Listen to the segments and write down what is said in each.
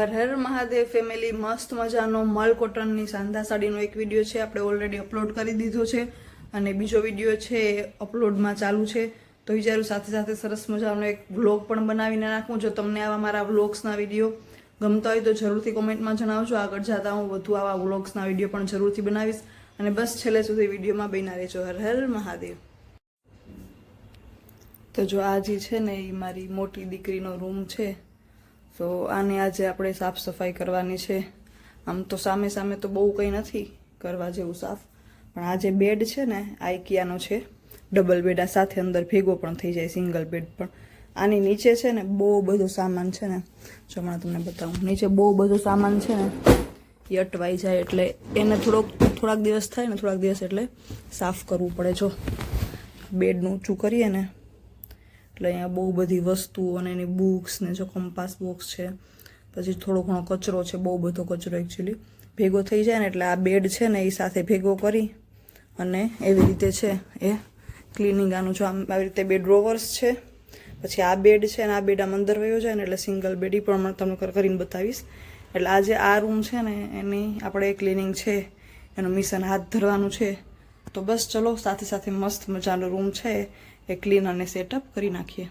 Har Har Mahadev family, મસ્ત મજાનો મલ કોટનની સાંધા સાડીનો એક વિડીયો છે, આપણે ઓલરેડી અપલોડ કરી દીધો છે અને બીજો વિડીયો છે અપલોડમાં ચાલુ છે. તો વિચારું સાથે સાથે સરસ મજાનો એક વ્લોગ પણ બનાવીને નાખું. જો તમને આવા મારા વ્લોગ્સના વિડીયો ગમતા હોય તો જરૂરથી કોમેન્ટમાં જણાવજો. આગળ જતા હું વધુ આવા વ્લોગ્સના વિડીયો પણ જરૂરથી બનાવીશ અને બસ છેલ્લે સુધી વિડીયોમાં બન્યા રહેજો. હર હર મહાદેવ. તો જો આ જે છે ને એ મારી મોટી દીકરીનો રૂમ છે. તો આને આજે આપણે સાફ સફાઈ કરવાની છે. આમ તો સામે સામે તો બહુ કંઈ નથી કરવા જેવું સાફ, પણ આ જે બેડ છે ને આ IKEAનો છે, ડબલ બેડ. આ સાથે અંદર ભેગો પણ થઈ જાય, સિંગલ બેડ પણ. આની નીચે છે ને બહુ બધો સામાન છે ને, જો હમણાં તમને બતાવું. નીચે બહુ બધો સામાન છે ને એ અટવાઈ જાય, એટલે એને થોડાક દિવસ થાય ને, થોડાક દિવસ એટલે સાફ કરવું પડે. જો બેડનું ઊંચું કરીએ ને એટલે અહીંયા બહુ બધી વસ્તુઓ અને એની બુક્સ ને, જો કંપાસ બોક્સ છે, પછી થોડો ઘણો કચરો છે, બહુ બધો કચરો એકચ્યુઅલી ભેગો થઈ જાય ને એટલે આ બેડ છે ને એ સાથે ભેગો કરી અને એવી રીતે છે એ ક્લિનિંગ. આનું જો આવી રીતે બે ડ્રોવર્સ છે, પછી આ બેડ છે અને આ બેડ આમ અંદર વયો જાય ને એટલે સિંગલ બેડ. એ પણ તમને કરીને બતાવીશ. એટલે આજે આ રૂમ છે ને એની આપણે ક્લિનિંગ છે, એનું મિશન હાથ ધરવાનું છે. તો બસ ચલો સાથે સાથે મસ્ત મજાનો રૂમ છે એ ક્લીન અને સેટઅપ કરી નાખીએ.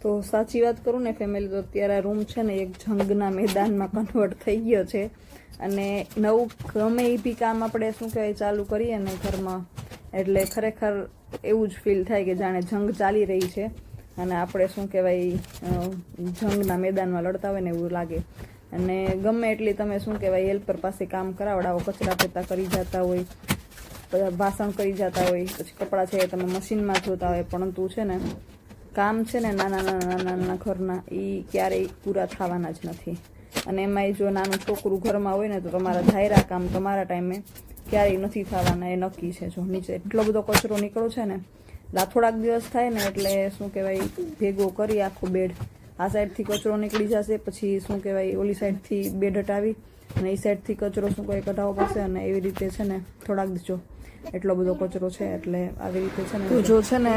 તો સાચી વાત કરું ને ફેમિલી, તો અત્યારે આ રૂમ છે ને એક જંગના મેદાનમાં કન્વર્ટ થઈ ગયો છે. અને નવું ગમે એ બી કામ આપણે શું કહેવાય ચાલુ કરીએ ને ઘરમાં, એટલે ખરેખર એવું જ ફીલ થાય કે જાણે જંગ ચાલી રહી છે અને આપણે શું કહેવાય જંગના મેદાનમાં લડતા હોય ને એવું લાગે. અને ગમે એટલી તમે શું કહેવાય હેલ્પર પાસે કામ કરાવડાવો, કચરા પોતા કરી જતા હોય, વાસણ કરી જતા હોય, પછી કપડાં છે તમે મશીનમાં ધોતા હોય, પરંતુ છે ને કામ છે ને નાના ઘરના એ ક્યારેય પૂરા થવાના જ નથી. અને એમાંય જો નાનું છોકરું ઘરમાં હોય ને તો તમારા ધાયરા કામ તમારા ટાઈમે ક્યારેય નથી થવાના, એ નક્કી છે. જો નીચે એટલો બધો કચરો નીકળો છે ને, થોડાક દિવસ થાય ને એટલે શું કહેવાય ભેગો કરી આખો બેડ. આ સાઈડથી કચરો નીકળી જશે, પછી શું કહેવાય ઓલી સાઈડથી બેડ હટાવી અને એ સાઈડથી કચરો શું કહેવાય કઢાવવો પડશે. અને એવી રીતે છે ને થોડાક જો એટલો બધો કચરો છે એટલે આવી રીતે છે ને. જો છે ને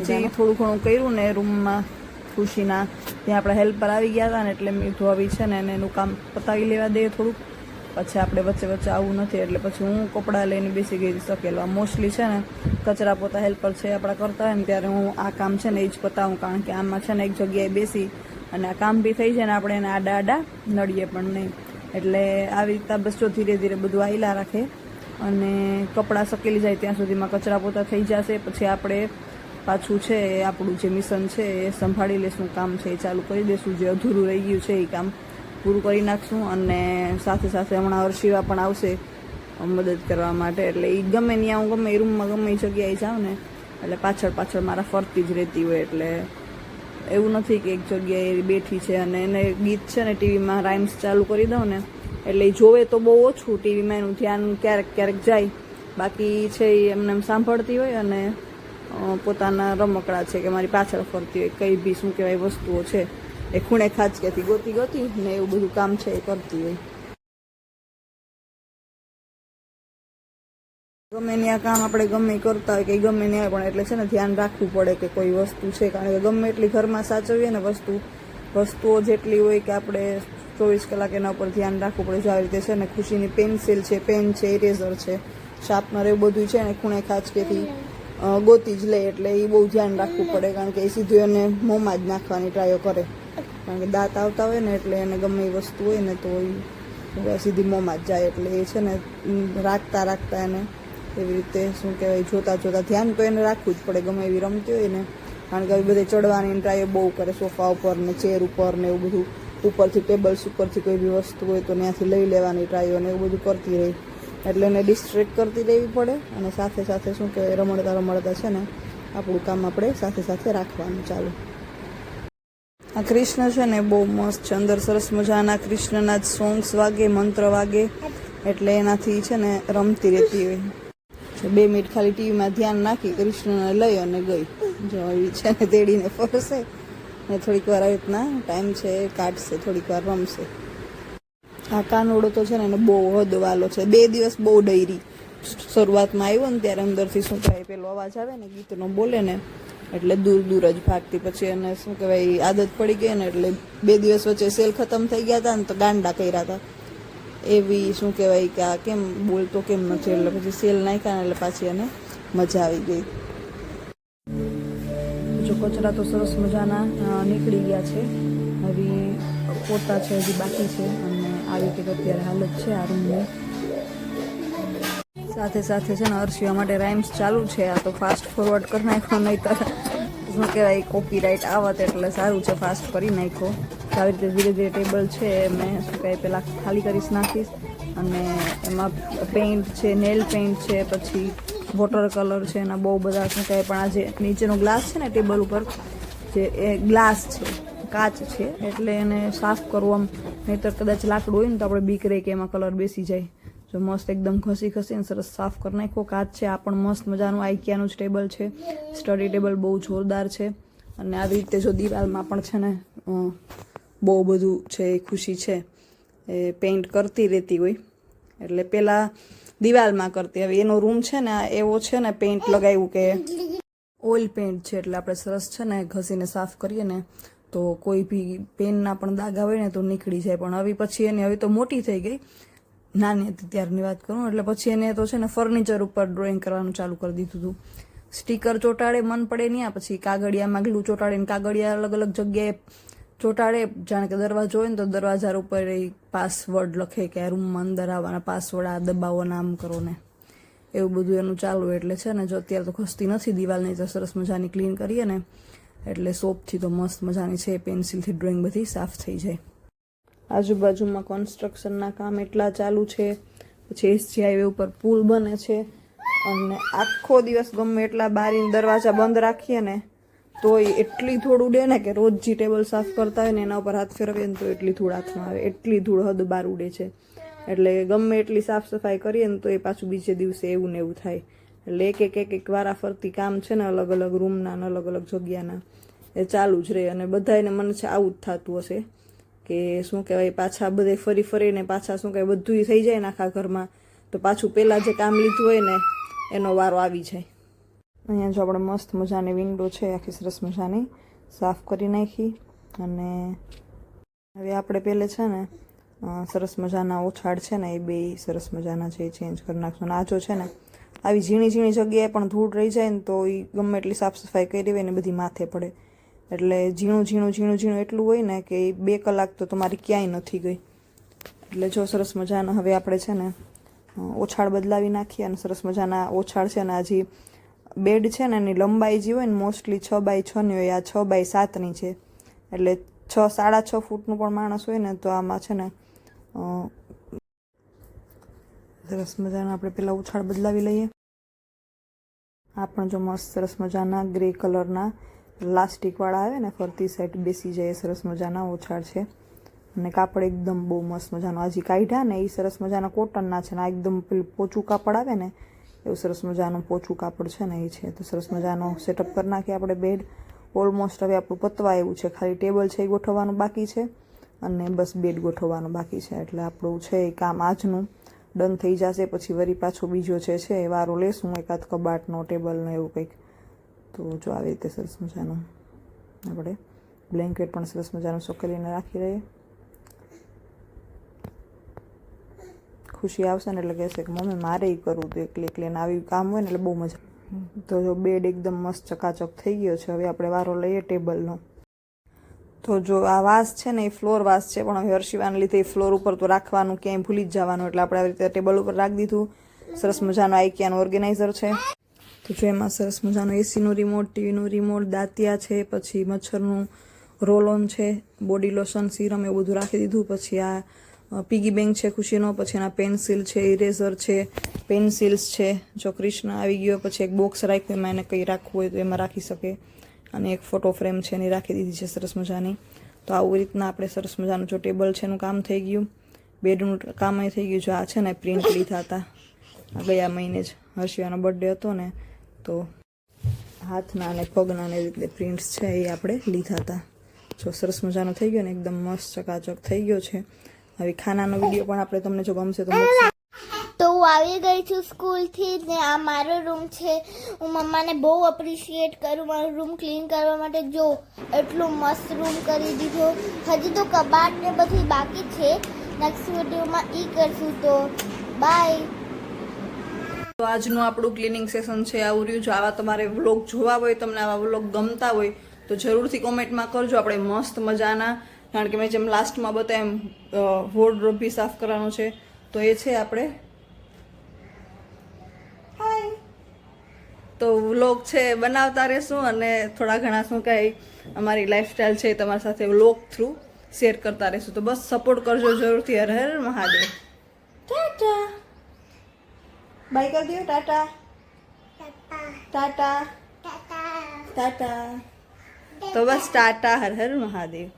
હજી થોડું ઘણું કર્યું ને રૂમમાં ખુશીના, ત્યાં આપણે હેલ્પર આવી ગયા હતા ને એટલે મેં ધોવી છે ને એનું કામ પતાવી લેવા દઈએ થોડુંક. પછી આપણે વચ્ચે વચ્ચે આવું નથી એટલે પછી હું કપડાં લઈને બેસી ગઈ શકેલો. મોસ્ટલી છે ને કચરા પોતા હેલ્પર છે આપણા કરતા હોય ને ત્યારે હું આ કામ છે ને એ જ પતાવું, કારણ કે આમાં છે ને એક જગ્યાએ બેસી અને આ કામ બી થઈ જાય ને આપણે એને આડા નડીએ પણ નહીં. એટલે આવી રીતે બસ જો ધીરે ધીરે બધું આયલા રાખે અને કપડાં સકેલી જાય ત્યાં સુધીમાં કચરા પોતા થઈ જશે. પછી આપણે પાછું છે આપણું જે મિશન છે એ સંભાળી લેશું, કામ છે એ ચાલુ કરી દઈશું. જે અધૂરું રહી ગયું છે એ કામ પૂરું કરી નાખશું. અને સાથે સાથે હમણાં હર્ષિવા પણ આવશે મદદ કરવા માટે. એટલે એ ગમે ત્યાં હું ગમે એ રૂમમાં ગમે એ જગ્યાએ જાઉં ને એટલે પાછળ મારા ફરતી જ રહેતી હોય. એટલે એવું નથી કે એક જગ્યાએ બેઠી છે. અને એને ગીત છે ને ટીવીમાં રાઇમ્સ ચાલુ કરી દઉં ને એટલે એ જોવે તો બહુ ઓછું, ટીવીમાં એનું ધ્યાન ક્યારેક જાય, બાકી છે એ એમને એમ સાંભળતી હોય અને પોતાના રમકડા છે કે મારી પાછળ ફરતી હોય, કંઈ બી શું કહેવાય વસ્તુઓ છે એ ખૂણે ખાંચકેથી ગોતી ને એવું બધું કામ છે એ કરતી હોય. ગમે ત્યાં કામ આપણે ગમે કરતા હોય કે ગમે ત્યાં પણ એટલે છે ને ધ્યાન રાખવું પડે કે કોઈ વસ્તુ છે, કારણ કે ગમે એટલી ઘરમાં સાચવીએ ને વસ્તુઓ જેટલી હોય કે આપણે 24 કલાક એના ઉપર ધ્યાન રાખવું પડે. જો આવી રીતે છે ને ખુશીની પેન્સિલ છે, પેન છે, ઇરેઝર છે, શાર્પનર એવું બધું છે ને ખૂણે ખાંચકેથી ગોતી જ લે. એટલે એ બહુ ધ્યાન રાખવું પડે, કારણ કે એ સીધું એને મોંમાં જ નાખવાની ટ્રાયો કરે, કારણ કે દાંત આવતા હોય ને એટલે એને ગમે એ વસ્તુ હોય ને તો એ સીધી મોંમાં જ જાય. એટલે એ છે ને રાખતા એને એવી રીતે શું કહેવાય જોતા ધ્યાન તો એને રાખવું જ પડે ગમે એવી રમતી હોય ને, કારણ કે બધે ચડવાની ટ્રાય બહુ કરે, સોફા ઉપર ને ચેર ઉપર ને એવું બધું, ઉપરથી ટેબલ્સ ઉપરથી કોઈ બી વસ્તુ હોય તો ત્યાંથી લઈ લેવાની ટ્રાયો ને એવું બધું કરતી રહી. એટલે એને ડિસ્ટ્રેક્ટ કરતી રહેવી પડે અને સાથે સાથે શું કહેવાય રમડતા છે ને આપણું કામ આપણે સાથે રાખવાનું ચાલુ. આ કૃષ્ણ છે ને બહુ મસ્ત છે, અંદર સરસ મજાના કૃષ્ણના જ સોંગ્સ વાગે, મંત્ર વાગે, એટલે એનાથી છે ને રમતી રહેતી હોય. 2 મિનિટ ખાલી ટીવીમાં ધ્યાન નાખી કૃષ્ણને લઈ અને ગઈ. જો એવી છે ને તેડીને ફરશે ને થોડીક વાર આવી રીતના ટાઈમ છે કાઢશે, થોડીક વાર રમશે. આ કાનોડો તો છે ને એને બહુ હદવાલો છે. 2 દિવસ બહુ ડયરી. શરૂઆતમાં આવ્યો ને ત્યારે અંદરથી શું થાય પેલો અવાજ આવે ને ગીતનો બોલે ને એટલે દૂર દૂર જ ભાગતી. પછી એને શું કહેવાય આદત પડી ગઈ ને એટલે 2 દિવસ વચ્ચે સેલ ખતમ થઈ ગયા હતા ને તો ગાંડા કર્યા હતા એવી શું કહેવાય કે આ કેમ બોલતો કેમ નથી, એટલે પછી સેલ નાખ્યા ને એટલે પાછી એને મજા આવી ગઈ. જો કચરા તો સરસ મજાના નીકળી ગયા છે, હવે પોતા છે હજી બાકી છે અને આવી કંઈક અત્યારે હાલત છે આ રૂમની. સાથે સાથે છે ને હર્ષિયા માટે રાઇમ્સ ચાલુ છે. આ તો ફાસ્ટ ફોરવર્ડ કરી નાખ્યો, નહીં તો શું કહેવાય કોપીરાઇટ આવત, એટલે સારું છે ફાસ્ટ કરી નાખ્યો. આવી રીતે ધીરે ધીરે ટેબલ છે મેં શું કહેવાય પહેલાં ખાલી કરીશ નાખીશ અને એમાં પેઇન્ટ છે, નેલ પેઇન્ટ છે, પછી વોટર કલર છે, એના બહુ બધા શું કહેવાય. પણ આ જે નીચેનો ગ્લાસ છે ને ટેબલ ઉપર જે એ ગ્લાસ છે, કાચ છે, એટલે એને સાફ કરવું આમ, નહીંતર કદાચ લાકડું હોય ને તો આપણે બીક રહે કે એમાં કલર બેસી જાય. જો મસ્ત એકદમ ઘસી ઘસીને સરસ સાફ કરી નાખો. કાચ છે આ પણ મસ્ત મજાનું આઈકિયાનું જ ટેબલ છે, સ્ટડી ટેબલ બહુ જોરદાર છે. અને આવી રીતે જો દિવાલમાં પણ છે ને બહુ બધું છે એ ખુશી છે એ પેઇન્ટ કરતી રહેતી હોય, એટલે પહેલાં દિવાલમાં કરતી, હવે એનો રૂમ છે ને એવો છે ને પેઇન્ટ લગાવ્યું કે ઓઇલ પેઇન્ટ છે, એટલે આપણે સરસ છે ને ઘસીને સાફ કરીએ ને તો કોઈ બી પેનના પણ દાગા હોય ને તો નીકળી જાય. પણ હવે પછી એને હવે તો મોટી થઈ ગઈ, નાની હતી ત્યારની વાત કરું, એટલે પછી એને તો છે ને ફર્નિચર ઉપર ડ્રોઈંગ કરવાનું ચાલુ કરી દીધું હતું. સ્ટીકર ચોંટાડે મન પડે નહીં, પછી કાગળિયામાં ગ્લુ ચોંટાડીને કાગળિયા અલગ અલગ જગ્યાએ ચોંટાડે. જાણે કે દરવાજો હોય ને તો દરવાજા ઉપર એ પાસવર્ડ લખે કે આ રૂમમાં અંદર આવવાના પાસવર્ડ આ દબાવો નામ કરો ને એવું બધું એનું ચાલુ. એટલે છે ને જો અત્યારે તો ખસતી નથી દિવાલની, તો સરસ મજાની ક્લીન કરીએ ને એટલે સોપથી તો મસ્ત મજાની છે, પેન્સિલથી ડ્રોઈંગ બધી સાફ થઈ જાય. આજુબાજુમાં કન્સ્ટ્રક્શનના કામ એટલા ચાલુ છે, પછી એસજી હાઈવે ઉપર પુલ બને છે અને આખો દિવસ ગમે એટલા બારીને દરવાજા બંધ રાખીએ ને તોય એટલી ધૂળ ઉડે ને કે રોજ જે ટેબલ સાફ કરતા હોય ને એના ઉપર હાથ ફેરવીએ ને તો એટલી ધૂળ હાથમાં આવે, એટલી ધૂળ હદ બાર ઉડે છે. એટલે ગમે એટલી સાફ સફાઈ કરીએ ને તો એ પાછું બીજે દિવસે એવું ને એવું થાય. એટલે એક વારા ફરતી કામ છે ને અલગ અલગ રૂમના ને અલગ અલગ જગ્યાના એ ચાલુ જ રહે. અને બધાને મને છે આવું જ થતું હશે કે શું કહેવાય પાછા બધે ફરી ફરીને પાછા શું કહેવાય બધું થઈ જાય ને આખા ઘરમાં તો પાછું પહેલાં જે કામ લીધું હોય ને એનો વારો આવી જાય. અહીંયા જો આપણે મસ્ત મજાની વિન્ડો છે આખી સરસ મજાની સાફ કરી નાખી. અને હવે આપણે પહેલે છે ને સરસ મજાના ઓછાડ છે ને એ બે સરસ મજાના છે એ ચેન્જ કરી નાખશું. આ જો છે ને આવી ઝીણી ઝીણી જગ્યાએ પણ ધૂળ રહી જાય ને તો એ ગમે એટલી સાફ સફાઈ કરી હોય ને બધી માથે પડે. એટલે ઝીણું ઝીણું ઝીણું ઝીણું એટલું હોય ને કે 2 કલાક તો તમારી ક્યાંય નથી ગઈ. એટલે જો સરસ મજાના હવે આપણે છે ને ઓછાડ બદલાવી નાખીએ અને સરસ મજાના ઓછાડ છે ને હજી બેડ છે ને એની લંબાઈ જે હોય ને મોસ્ટલી 6x6 ની હોય, આ 6x7 ની છે. એટલે 6.5 ફૂટનું પણ માણસ હોય ને તો આમાં છે ને સરસ મજાના આપણે પેલા ઉછાળ બદલાવી લઈએ. આ પણ જો મસ્ત સરસ મજાના ગ્રે કલરના પ્લાસ્ટિકવાળા આવે ને ફરતી સાઈડ બેસી જાય સરસ મજાના ઓછાળ છે. અને કાપડ એકદમ બહુ મસ્ત મજાનું હજી કાઢ્યા ને એ સરસ મજાના કોટનના છે ને આ એકદમ પેલું પોચું કાપડ આવે ને એવું સરસ મજાનું પોચું કાપડ છે ને એ છે. તો સરસ મજાનો સેટઅપ કરી નાખીએ આપણે બેડ. ઓલમોસ્ટ હવે આપણું પતવા એવું છે, ખાલી ટેબલ છે એ ગોઠવવાનું બાકી છે અને બસ બેડ ગોઠવવાનું બાકી છે. એટલે આપણું છે એ કામ આજનું ડન થઈ જશે. પછી વળી પાછો બીજો છે એ વારો લેશું એકાદ કબાટનો ટેબલનો એવું કંઈક. તો જો આવી રીતે સરસ મજાનું આપણે બ્લેન્કેટ પણ સરસ મજાનું સુકવીને રાખી રહીએ. ખુશી આવશે ને એટલે કહેશે કે મમ્મી મારે કરવું તો એકલી એને આવી કામ હોય ને એટલે બહુ મજા. તો જો બેડ એકદમ મસ્ત ચકાચક થઈ ગયો છે. હવે આપણે વારો લઈએ ટેબલનો. તો જો આ વાસ છે ને એ ફ્લોર વાસ છે, પણ હવે હર્ષિવાને લીધે એ ફ્લોર ઉપર તો રાખવાનું ક્યાંય ભૂલી જ જવાનું, એટલે આપણે આવી રીતે ટેબલ ઉપર રાખી દીધું. સરસ મજાનું આઈકિયાનું ઓર્ગેનાઇઝર છે. તો જો એમાં સરસ મજાનું એસીનું રિમોટ, ટીવીનું રિમોટ, દાંતિયા છે, પછી મચ્છરનું રોલ ઓન છે, બોડી લોશન, સિરમ એવું બધું રાખી દીધું. પછી આ પીગી બેંક છે ખુશીનો, પછી એના પેન્સિલ છે, ઇરેઝર છે, પેન્સિલ્સ છે. જો કૃષ્ણ આવી ગયો, પછી એક બોક્સ રાખ્યું એમાં એને કંઈ રાખવું હોય તો એમાં રાખી શકે. અને એક ફોટો ફ્રેમ છે એની રાખી દીધી છે સરસ મજાની. તો આવી રીતના આપણે સરસ મજાનું જો ટેબલ છે એનું કામ થઈ ગયું, બેડનું કામ થઈ ગયું. જો આ છે ને પ્રિન્ટ લીધા હતા ગયા મહિને જ, હર્ષિયાનો બર્થડે હતો ને તો હાથના અને પગના ને રીતે પ્રિન્ટ્સ છે એ આપણે લીધા હતા. જો સરસ મજાનો થઈ ગયો ને એકદમ મસ્ત ચકાચક થઈ ગયો છે. હવે ખાનાનો વિડીયો પણ આપણે તમને જો ગમશે તો મૂકશું. તો હું આવી ગઈ છું સ્કૂલથી ને આ મારો રૂમ છે. હું મમ્માને બહુ અપ્રિશિએટ કરું મારો રૂમ ક્લીન કરવા માટે. જો એટલું મસ્ત રૂમ કરી દીધો. હજી તો કબાટ ને બધી બાકી છે. નેક્સ્ટ વિડીયોમાં ઈ કરશું. તો બાય. તો આજનું આપણું ક્લિનિંગ સેશન છે આવું રહ્યું. જો આવા તમારે વ્લોગ જોવા હોય, તમને આવા વ્લોગ ગમતા હોય તો જરૂરથી કોમેન્ટમાં કરજો. આપણે મસ્ત મજાના, કારણ કે મેં જેમ લાસ્ટમાં બતાવ્યા એમ વોર્ડરોબ બી સાફ કરવાનો છે. તો એ છે આપણે તો વ્લોગ છે બનાવતા રહેશું અને થોડા ઘણા શું કાંઈ અમારી લાઈફસ્ટાઈલ છે તમારી સાથે વ્લોગ થ્રુ શેર કરતા રહેશું. તો બસ સપોર્ટ કરજો જરૂરથી. હર હર મહાદેવ. ટાટા બાય કરી દો. ટાટા ટાટા ટાટા. તો બસ ટાટા. હર હર મહાદેવ.